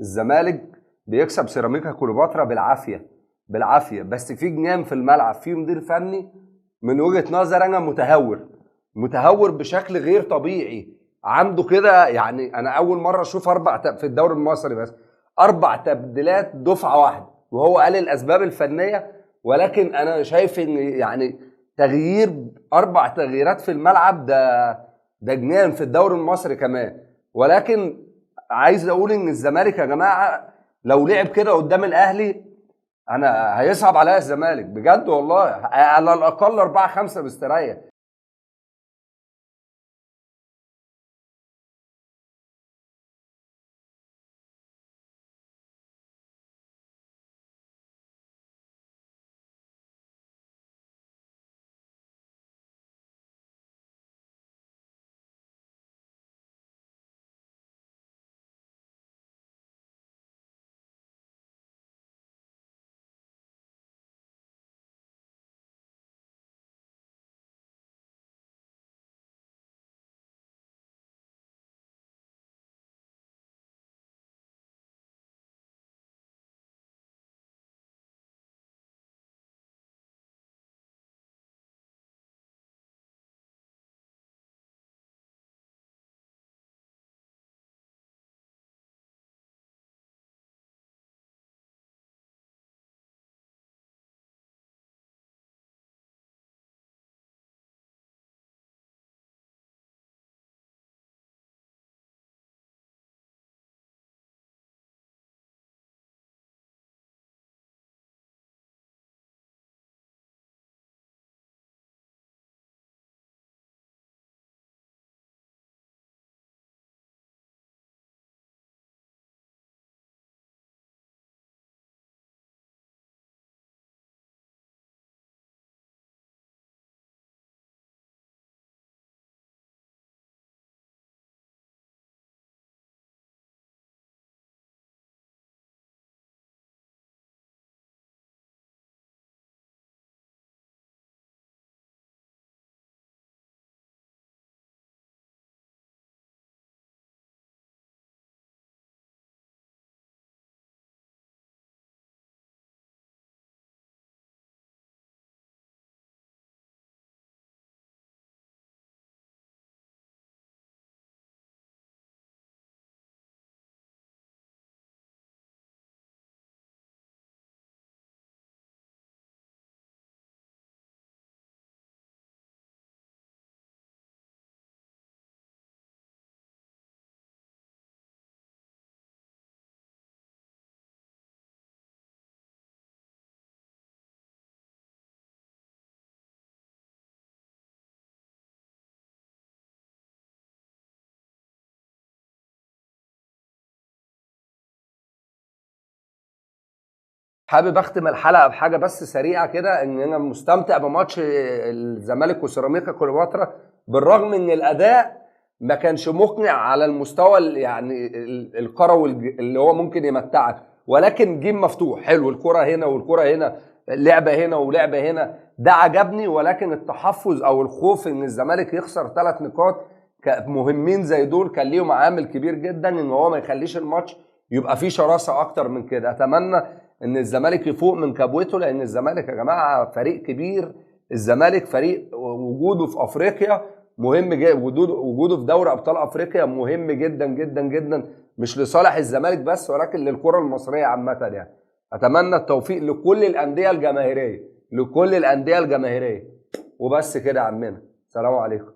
الزمالك بيكسب سيراميكا كليوباترا بالعافيه بالعافيه، بس في جنان في الملعب، في مدير فني من وجهه نظر انا متهور بشكل غير طبيعي. عنده كده يعني، انا اول مره اشوف في الدوري المصري بس 4 تبديلات دفعه واحده، وهو قال الاسباب الفنيه. ولكن انا شايف ان يعني 4 تغييرات في الملعب ده جنان في الدوري المصري كمان. ولكن عايز اقول ان الزمالك يا جماعه لو لعب كده قدام الاهلي، انا هيصعب عليا الزمالك بجد والله، على الاقل 4-5 مستريح. حابب اختم الحلقه بحاجه بس سريعه كده، ان انا مستمتع بماتش الزمالك وسيراميكا كليوباترا، بالرغم ان الاداء ما كانش مقنع على المستوى يعني الكروي اللي هو ممكن يمتعك، ولكن جيم مفتوح حلو، الكره هنا والكره هنا، لعبه هنا ولعبه هنا، ده عجبني. ولكن التحفظ او الخوف ان الزمالك يخسر 3 نقاط مهمين زي دول كان ليهم عامل كبير جدا ان هو ما يخليش الماتش يبقى فيه شراسه اكتر من كده. اتمنى ان الزمالك يفوق من كبوته، لان الزمالك يا جماعه فريق كبير. الزمالك فريق وجوده في افريقيا مهم جدا، وجوده في دوري ابطال افريقيا مهم جدا جدا جدا، مش لصالح الزمالك بس ولكن للكره المصريه عامه يعني. اتمنى التوفيق لكل الانديه الجماهيريه، لكل الانديه الجماهيريه. وبس كده يا عمنا، سلام عليكم.